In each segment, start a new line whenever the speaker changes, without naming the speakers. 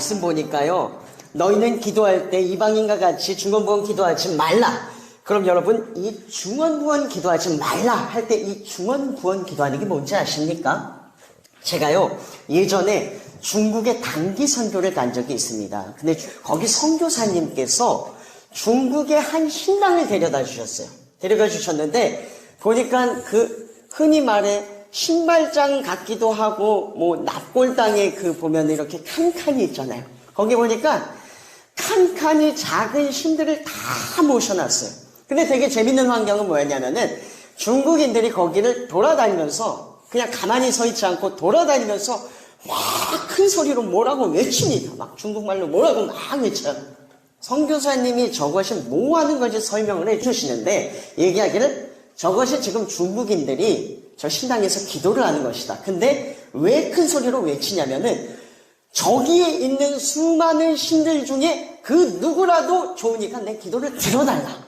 말씀 보니까요, 너희는 기도할 때 이방인과 같이 중언부언 기도하지 말라. 그럼 여러분, 이 중언부언 기도하지 말라 할 때 이 중언부언 기도하는 게 뭔지 아십니까? 제가요, 예전에 중국에 단기 선교를 간 적이 있습니다. 근데 거기 선교사님께서 중국의 한 신당을 데려다 주셨어요. 데려가 주셨는데, 보니까 흔히 말해 신발장 같기도 하고, 납골당에 보면 이렇게 칸칸이 있잖아요. 거기 보니까 칸칸이 작은 신들을 다 모셔놨어요. 근데 되게 재밌는 환경은 뭐였냐면은 중국인들이 거기를 돌아다니면서 그냥 가만히 서 있지 않고 돌아다니면서 막 큰 소리로 뭐라고 외칩니다. 막 중국말로 뭐라고 막 외쳐요. 선교사님이 저것이 뭐 하는 건지 설명을 해주시는데 얘기하기를 저것이 지금 중국인들이 저 신당에서 기도를 하는 것이다. 근데 왜 큰 소리로 외치냐면은 저기에 있는 수많은 신들 중에 그 누구라도 좋으니까 내 기도를 들어달라.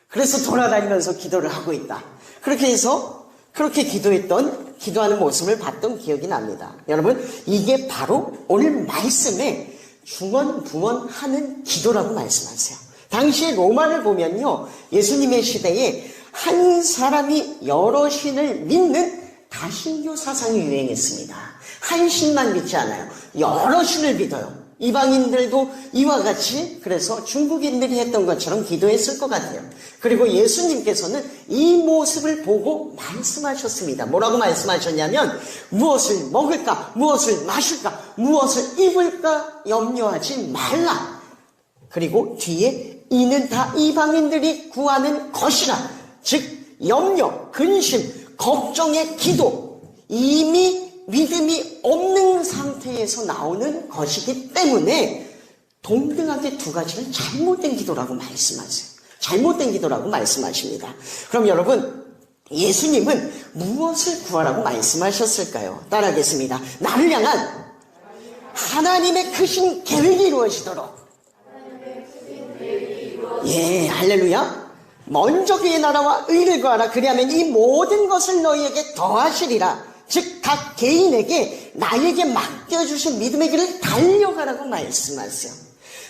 그래서 돌아다니면서 기도를 하고 있다. 그렇게 해서 그렇게 기도하는 모습을 봤던 기억이 납니다. 여러분, 이게 바로 오늘 말씀에 중언부언하는 기도라고 말씀하세요. 당시 로마를 보면요, 예수님의 시대에 한 사람이 여러 신을 믿는 다신교 사상이 유행했습니다. 한 신만 믿지 않아요. 여러 신을 믿어요. 이방인들도 이와 같이 그래서 중국인들이 했던 것처럼 기도했을 것 같아요. 그리고 예수님께서는 이 모습을 보고 말씀하셨습니다. 뭐라고 말씀하셨냐면 무엇을 먹을까, 무엇을 마실까, 무엇을 입을까 염려하지 말라. 그리고 뒤에 이는 다 이방인들이 구하는 것이라. 즉 염려, 근심, 걱정의 기도, 이미 믿음이 없는 상태에서 나오는 것이기 때문에 동등하게 두 가지는 잘못된 기도라고 말씀하세요. 잘못된 기도라고 말씀하십니다. 그럼 여러분, 예수님은 무엇을 구하라고 말씀하셨을까요? 따라하겠습니다. 나를 향한 하나님의 크신 계획이 이루어지도록. 예, 할렐루야. 먼저 그의 나라와 의를 구하라. 그리하면 이 모든 것을 너희에게 더하시리라. 즉 각 개인에게 나에게 맡겨주신 믿음의 길을 달려가라고 말씀하세요.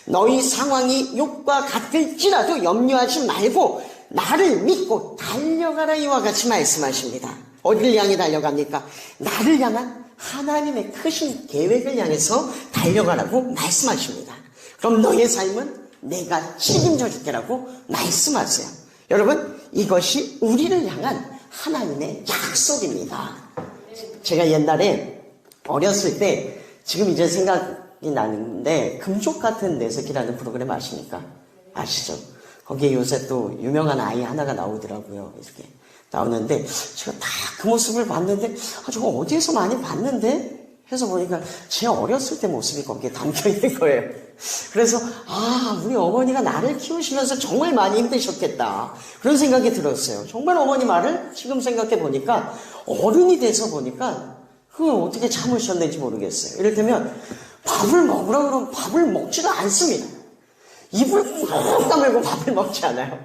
너희 상황이 욕과 같을지라도 염려하지 말고 나를 믿고 달려가라 이와 같이 말씀하십니다. 어디를 향해 달려갑니까? 나를 향한 하나님의 크신 계획을 향해서 달려가라고 말씀하십니다. 그럼 너의 삶은 내가 책임져 줄게라고 말씀하세요. 여러분, 이것이 우리를 향한 하나님의 약속입니다. 제가 옛날에 어렸을 때, 지금 이제 생각이 나는데 금쪽 같은 내석이라는 프로그램 아시죠? 거기에 요새 또 유명한 아이 하나가 나오더라고요. 이렇게 나오는데 제가 딱 그 모습을 봤는데 저거 어디에서 많이 봤는데 해서 보니까 제 어렸을 때 모습이 거기에 담겨 있는 거예요. 그래서 우리 어머니가 나를 키우시면서 정말 많이 힘드셨겠다, 그런 생각이 들었어요. 정말 어머니 말을 지금 생각해 보니까 어른이 돼서 보니까 그걸 어떻게 참으셨는지 모르겠어요. 이를테면 밥을 먹으라고 그러면 밥을 먹지도 않습니다. 입을 꾹 다물고 밥을 먹지 않아요.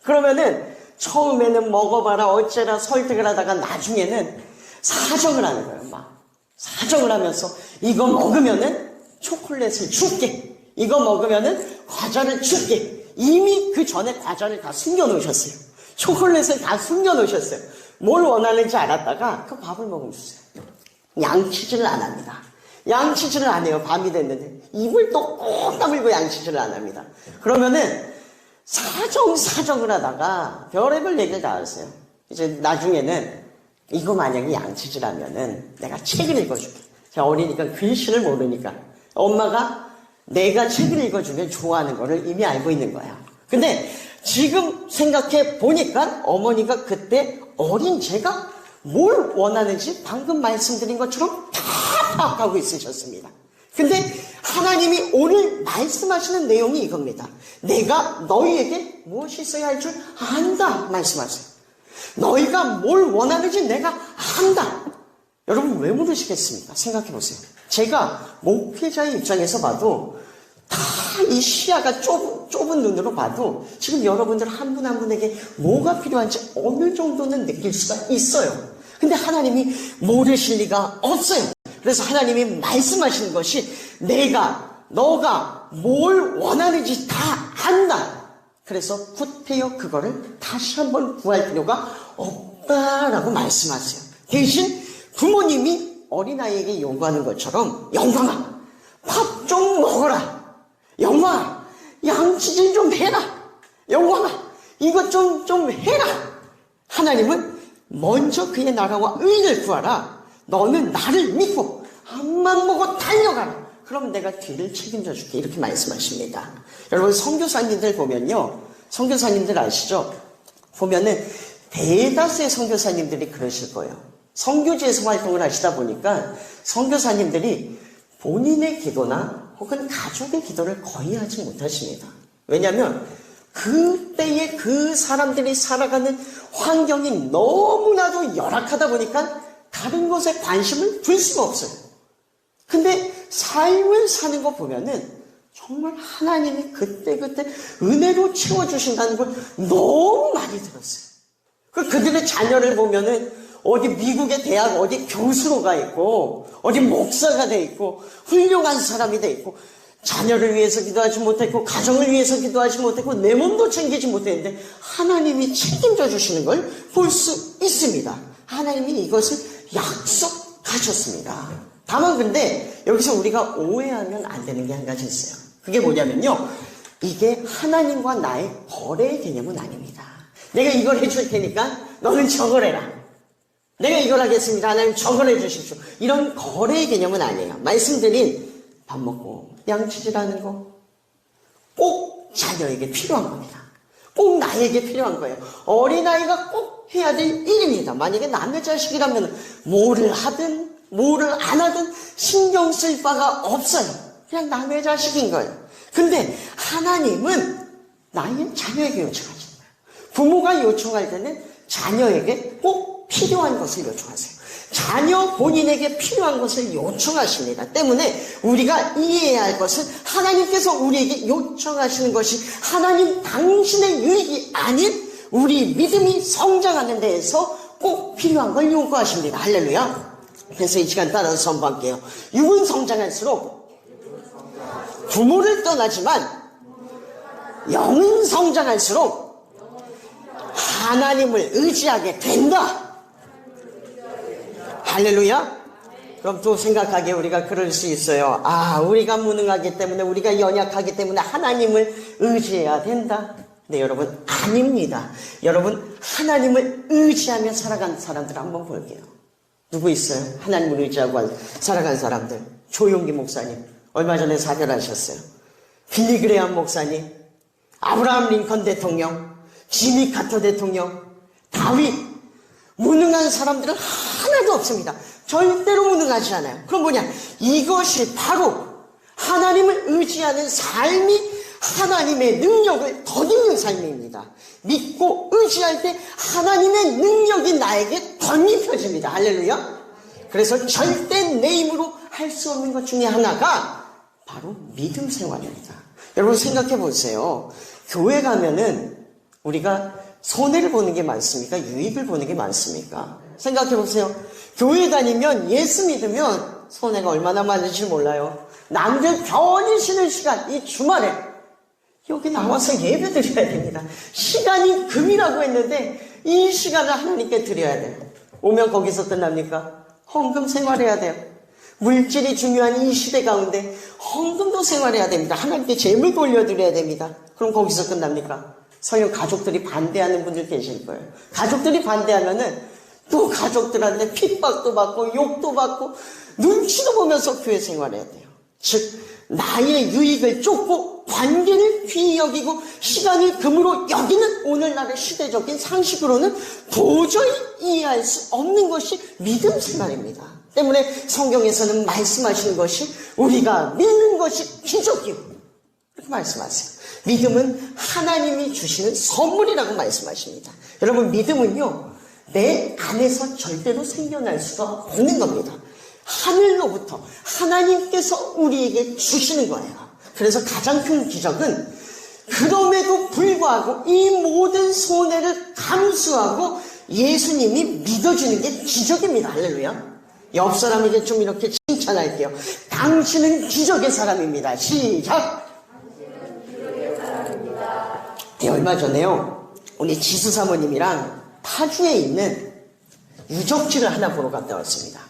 그러면은 처음에는 먹어봐라 어째라 설득을 하다가 나중에는 사정을 하는 거예요. 사정을 하면서 이거 먹으면은 초콜릿을 줄게, 이거 먹으면은 과자를 줄게. 이미 그 전에 과자를 다 숨겨놓으셨어요. 초콜릿을 다 숨겨놓으셨어요. 뭘 원하는지 알았다가 그 밥을 먹어주세요. 양치질을 안 합니다. 양치질을 안 해요. 밤이 됐는데 입을 또 꼭 다물고 양치질을 안 합니다. 그러면은 사정을 하다가 별의별 얘기를 다 하세요. 이제 나중에는 이거 만약에 양치질 하면은 내가 책을 읽어줄게. 제가 어리니까 글씨를 모르니까 엄마가 내가 책을 읽어주면 좋아하는 거를 이미 알고 있는 거야. 근데 지금 생각해 보니까 어머니가 그때 어린 제가 뭘 원하는지 방금 말씀드린 것처럼 다 파악하고 있으셨습니다. 근데 하나님이 오늘 말씀하시는 내용이 이겁니다. 내가 너희에게 무엇이 있어야 할 줄 안다 말씀하세요. 너희가 뭘 원하는지 내가 안다. 여러분 왜 물으시겠습니까? 생각해 보세요. 제가 목회자의 입장에서 봐도 다 이 시야가 좁은 눈으로 봐도 지금 여러분들 한 분 한 분에게 뭐가 필요한지 어느 정도는 느낄 수가 있어요. 근데 하나님이 모르실 리가 없어요. 그래서 하나님이 말씀하시는 것이 너가 뭘 원하는지 다 안다. 그래서 후태여 그거를 다시 한번 구할 필요가 없다라고 말씀하세요. 대신 부모님이 어린아이에게 요구하는 것처럼 영광아 밥 좀 먹어라. 영광아 양치질 좀 해라. 영광아 이것 좀 해라. 하나님은 먼저 그의 나라와 의를 구하라. 너는 나를 믿고 밥만 먹고 달려가라. 그럼 내가 뒤를 책임져 줄게. 이렇게 말씀하십니다. 여러분 선교사님들 보면요. 선교사님들 아시죠? 보면은 대다수의 선교사님들이 그러실 거예요. 선교지에서 활동을 하시다 보니까 선교사님들이 본인의 기도나 혹은 가족의 기도를 거의 하지 못하십니다. 왜냐하면 그때의 그 사람들이 살아가는 환경이 너무나도 열악하다 보니까 다른 것에 관심을 둘 수가 없어요. 근데 삶을 사는 거 보면은 정말 하나님이 그때그때 은혜로 채워주신다는 걸 너무 많이 들었어요. 그들의 자녀를 보면은 어디 미국의 대학 어디 교수로 가 있고 어디 목사가 돼 있고 훌륭한 사람이 돼 있고 자녀를 위해서 기도하지 못했고 가정을 위해서 기도하지 못했고 내 몸도 챙기지 못했는데 하나님이 책임져 주시는 걸 볼 수 있습니다. 하나님이 이것을 약속하셨습니다. 다만 근데 여기서 우리가 오해하면 안 되는 게 한 가지 있어요. 그게 뭐냐면요. 이게 하나님과 나의 거래의 개념은 아닙니다. 내가 이걸 해줄 테니까 너는 저걸 해라. 내가 이걸 하겠습니다. 하나님 저걸 해주십시오. 이런 거래의 개념은 아니에요. 말씀드린 밥 먹고 양치질하는 거 꼭 자녀에게 필요한 겁니다. 꼭 나에게 필요한 거예요. 어린아이가 꼭 해야 될 일입니다. 만약에 남의 자식이라면 뭐를 하든 뭐를 안 하든 신경 쓸 바가 없어요. 그냥 남의 자식인 거예요. 근데 하나님은 나의 자녀에게 요청하시는 거예요. 부모가 요청할 때는 자녀에게 꼭 필요한 것을 요청하세요. 자녀 본인에게 필요한 것을 요청하십니다. 때문에 우리가 이해해야 할 것은 하나님께서 우리에게 요청하시는 것이 하나님 당신의 유익이 아닌 우리 믿음이 성장하는 데에서 꼭 필요한 걸 요구하십니다. 할렐루야. 그래서 이 시간 따라서 선포할게요. 육은 성장할수록 부모를 떠나지만 영은 성장할수록 하나님을 의지하게 된다. 할렐루야. 그럼 또 생각하기에 우리가 그럴 수 있어요. 우리가 무능하기 때문에 우리가 연약하기 때문에 하나님을 의지해야 된다. 네, 여러분 아닙니다. 여러분 하나님을 의지하며 살아간 사람들 한번 볼게요. 누구 있어요? 하나님을 의지하고 살아간 사람들. 조용기 목사님 얼마 전에 사별하셨어요. 빌리 그레엄 목사님, 아브라함 링컨 대통령, 지미 카터 대통령, 다윗. 무능한 사람들은 하나도 없습니다. 절대로 무능하지 않아요. 그럼 뭐냐? 이것이 바로 하나님을 의지하는 삶이 하나님의 능력을 덧입는 삶입니다. 믿고 의지할 때 하나님의 능력이 나에게 덧입혀집니다. 할렐루야. 그래서 절대 내 힘으로 할 수 없는 것 중에 하나가 바로 믿음 생활입니다. 여러분 생각해 보세요. 교회 가면은 우리가 손해를 보는 게 많습니까? 유익을 보는 게 많습니까? 생각해 보세요. 교회 다니면 예수 믿으면 손해가 얼마나 많은지 몰라요. 남들 편히 쉬는 시간, 이 주말에 여기 나와서 예배 드려야 됩니다. 시간이 금이라고 했는데 이 시간을 하나님께 드려야 돼요. 오면 거기서 끝납니까? 헌금 생활해야 돼요. 물질이 중요한 이 시대 가운데 헌금도 생활해야 됩니다. 하나님께 재물 돌려드려야 됩니다. 그럼 거기서 끝납니까? 설령 가족들이 반대하는 분들 계실 거예요. 가족들이 반대하면은 또 가족들한테 핍박도 받고 욕도 받고 눈치도 보면서 교회 생활해야 돼요. 즉 나의 유익을 쫓고 관계를 귀히 여기고 시간을 금으로 여기는 오늘날의 시대적인 상식으로는 도저히 이해할 수 없는 것이 믿음 생활입니다. 때문에 성경에서는 말씀하시는 것이 우리가 믿는 것이 기적이요. 이렇게 말씀하세요. 믿음은 하나님이 주시는 선물이라고 말씀하십니다. 여러분 믿음은요. 내 안에서 절대로 생겨날 수가 없는 겁니다. 하늘로부터 하나님께서 우리에게 주시는 거예요. 그래서 가장 큰 기적은 그럼에도 불구하고 이 모든 손해를 감수하고 예수님이 믿어주는 게 기적입니다. 할렐루야. 옆 사람에게 좀 이렇게 칭찬 칭찬할게요. 당신은 기적의 사람입니다. 시작! 네, 얼마 전에요, 우리 지수 사모님이랑 파주에 있는 유적지를 하나 보러 갔다 왔습니다.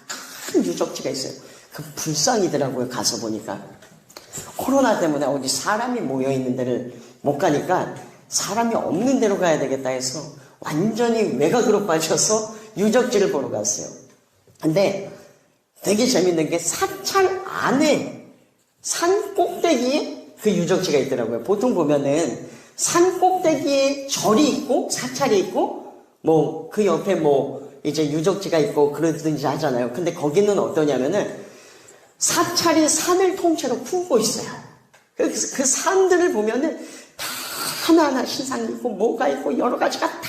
큰 유적지가 있어요. 그 불상이더라고요. 가서 보니까 코로나 때문에 어디 사람이 모여있는 데를 못 가니까 사람이 없는 데로 가야 되겠다 해서 완전히 외곽으로 빠져서 유적지를 보러 갔어요. 근데 되게 재밌는 게 사찰 안에 산 꼭대기에 그 유적지가 있더라고요. 보통 보면은 산 꼭대기에 절이 있고 사찰이 있고 뭐 그 옆에 뭐 이제 유적지가 있고 그러든지 하잖아요. 근데 거기는 어떠냐면은 사찰이 산을 통째로 품고 있어요. 그 산들을 보면은 다 하나하나 신상이 있고 뭐가 있고 여러 가지가 다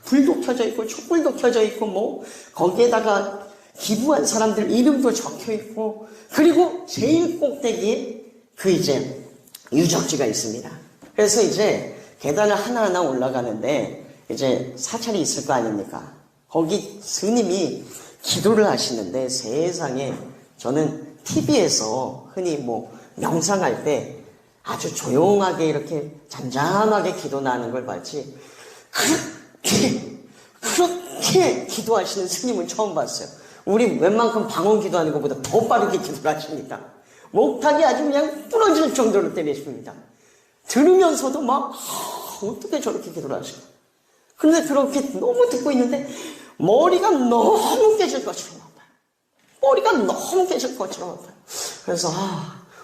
불도 켜져 있고 촛불도 켜져 있고 뭐 거기에다가 기부한 사람들 이름도 적혀 있고 그리고 제일 꼭대기에 그 이제 유적지가 있습니다. 그래서 이제 계단을 하나하나 올라가는데 이제 사찰이 있을 거 아닙니까? 거기 스님이 기도를 하시는데 세상에 저는 TV에서 흔히 뭐 명상할 때 아주 조용하게 이렇게 잔잔하게 기도 나는 걸 봤지 그렇게 기도하시는 스님은 처음 봤어요. 우리 웬만큼 방언 기도하는 것보다 더 빠르게 기도를 하십니다. 목탁이 아주 그냥 부러질 정도로 때리십니다. 들으면서도 막 어떻게 저렇게 기도를 하실까. 그런데 그렇게 너무 듣고 있는데 머리가 너무 깨질 것처럼 아파요. 머리가 너무 깨질 것처럼 아파요. 그래서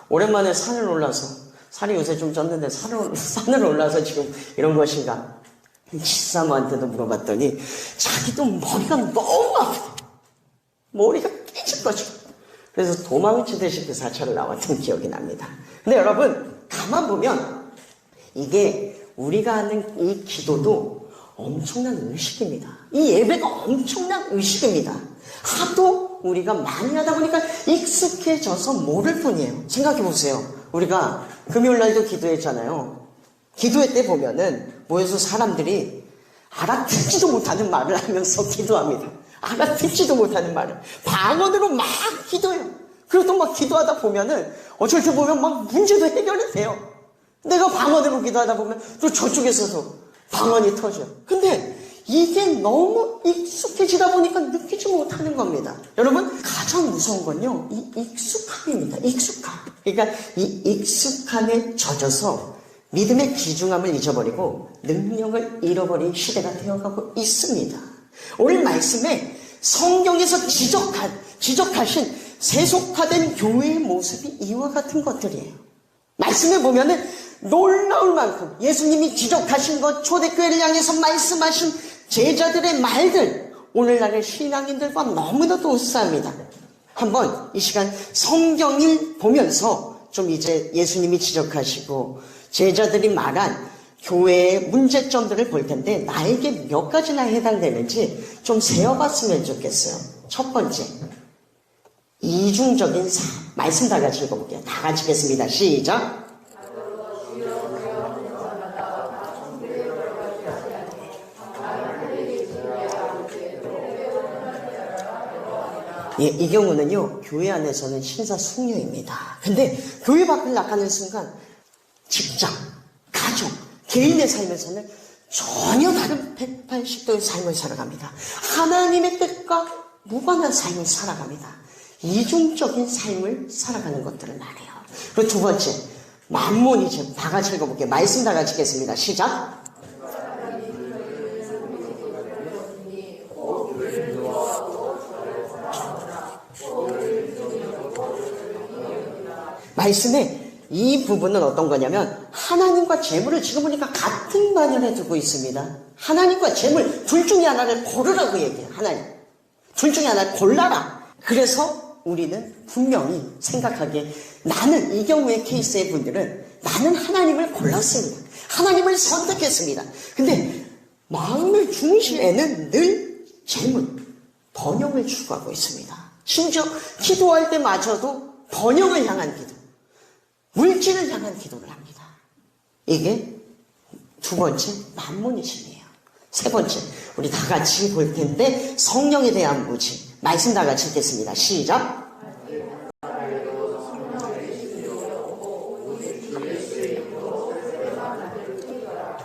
오랜만에 산을 올라서 살이 요새 좀 쪘는데 산을 올라서 지금 이런 것인가 지사모한테도 물어봤더니 자기도 머리가 너무 아프다. 머리가 깨질 것처럼. 그래서 도망치듯이 그 사찰을 나왔던 기억이 납니다. 근데 여러분 가만 보면 이게 우리가 하는 이 기도도 엄청난 의식입니다. 이 예배가 엄청난 의식입니다. 하도 우리가 많이 하다 보니까 익숙해져서 모를 뿐이에요. 생각해 보세요. 우리가 금요일날도 기도했잖아요. 기도회 때 보면은 모여서 사람들이 알아듣지도 못하는 말을 하면서 기도합니다. 알아듣지도 못하는 말을 방언으로 막 기도해요. 그리고 또 막 기도하다 보면은 어쩔 때 보면 막 문제도 해결이 돼요. 내가 방언으로 기도하다 보면 또 저쪽에서도 방언이 터져요. 근데 이게 너무 익숙해지다 보니까 느끼지 못하는 겁니다. 여러분 가장 무서운 건요 이 익숙함입니다. 익숙함. 그러니까 이 익숙함에 져져서 믿음의 귀중함을 잊어버리고 능력을 잃어버린 시대가 되어가고 있습니다. 오늘 말씀에 성경에서 지적하신 세속화된 교회의 모습이 이와 같은 것들이에요. 말씀에 보면은 놀라울 만큼 예수님이 지적하신 것, 초대교회를 향해서 말씀하신 제자들의 말들, 오늘날의 신앙인들과 너무나도 우수합니다. 한번 이 시간 성경을 보면서 좀 이제 예수님이 지적하시고 제자들이 말한 교회의 문제점들을 볼 텐데 나에게 몇 가지나 해당되는지 좀 세어봤으면 좋겠어요. 첫 번째, 이중적인 삶. 말씀 다 같이 읽어볼게요. 다 같이 읽겠습니다. 시작. 예, 이 경우는요 교회 안에서는 신사숙녀입니다. 근데 교회 밖을 나가는 순간 직장, 가족, 개인의 삶에서는 전혀 다른 180도의 삶을 살아갑니다. 하나님의 뜻과 무관한 삶을 살아갑니다. 이중적인 삶을 살아가는 것들을 말해요. 그리고 두 번째, 만몬이즘. 다 같이 읽어볼게요. 말씀 다 같이 읽겠습니다. 시작. 말씀에 이 부분은 어떤 거냐면 하나님과 재물을 지금 보니까 같은 반열에 두고 있습니다. 하나님과 재물 둘 중에 하나를 고르라고 얘기해요. 하나님 둘 중에 하나를 골라라. 그래서 우리는 분명히 생각하기에 나는 이 경우의 케이스의 분들은 나는 하나님을 골랐습니다. 하나님을 선택했습니다. 근데 마음의 중심에는 늘 재물, 번영을 추구하고 있습니다. 심지어 기도할 때마저도 번영을 향한 기도, 물질을 향한 기도를 합니다. 이게 두 번째 만몬이즘이에요. 세 번째, 우리 다 같이 볼 텐데 성령에 대한 무지. 말씀 다 같이 읽겠습니다. 시작.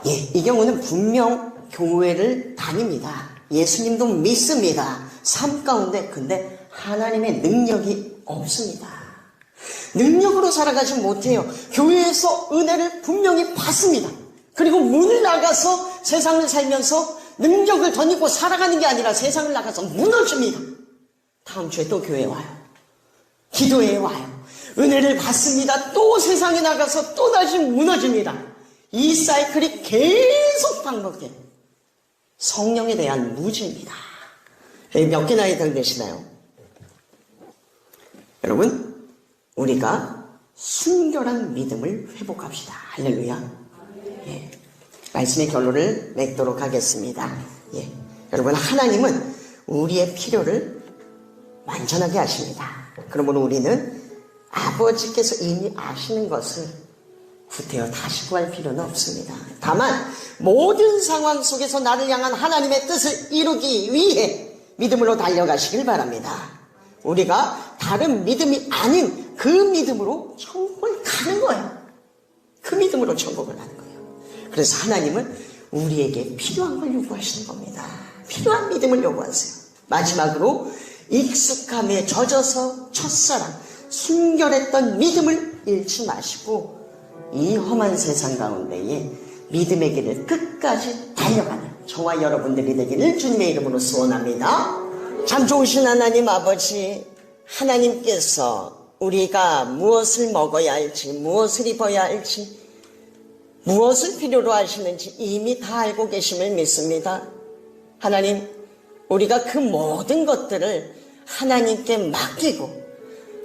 예, 이 경우는 분명 교회를 다닙니다. 예수님도 믿습니다. 삶 가운데 근데 하나님의 능력이 없습니다. 능력으로 살아가지 못해요. 교회에서 은혜를 분명히 받습니다. 그리고 문을 나가서 세상을 살면서 능력을 덧입고 살아가는 게 아니라 세상을 나가서 무너집니다. 다음 주에 또 교회에 와요. 기도회에 와요. 은혜를 받습니다. 또 세상에 나가서 또다시 무너집니다. 이 사이클이 계속 반복돼요. 성령에 대한 무지입니다. 몇 개나 이상 되시나요? 여러분, 우리가 순결한 믿음을 회복합시다. 할렐루야. 예. 말씀의 결론을 맺도록 하겠습니다. 예. 여러분, 하나님은 우리의 필요를 완전하게 아십니다. 그러므로 우리는 아버지께서 이미 아시는 것을 구태여 다시 구할 필요는 없습니다. 다만 모든 상황 속에서 나를 향한 하나님의 뜻을 이루기 위해 믿음으로 달려가시길 바랍니다. 우리가 다른 믿음이 아닌 그 믿음으로 천국을 가는 거예요. 그 믿음으로 천국을 가는 거예요. 그래서 하나님은 우리에게 필요한 걸 요구하시는 겁니다. 필요한 믿음을 요구하세요. 마지막으로 익숙함에 젖어서 첫사랑, 순결했던 믿음을 잃지 마시고 이 험한 세상 가운데에 믿음의 길을 끝까지 달려가는 저와 여러분들이 되기를 주님의 이름으로 소원합니다. 참 좋으신 하나님 아버지, 하나님께서 우리가 무엇을 먹어야 할지, 무엇을 입어야 할지, 무엇을 필요로 하시는지 이미 다 알고 계심을 믿습니다. 하나님, 우리가 그 모든 것들을 하나님께 맡기고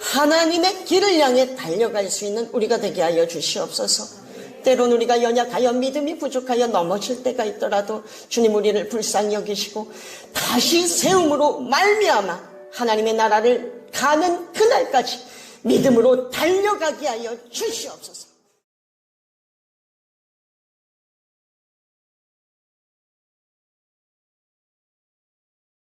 하나님의 길을 향해 달려갈 수 있는 우리가 되게 하여 주시옵소서. 때론 우리가 연약하여 믿음이 부족하여 넘어질 때가 있더라도 주님 우리를 불쌍히 여기시고 다시 세움으로 말미암아 하나님의 나라를 가는 그날까지 믿음으로 달려가게 하여 주시옵소서.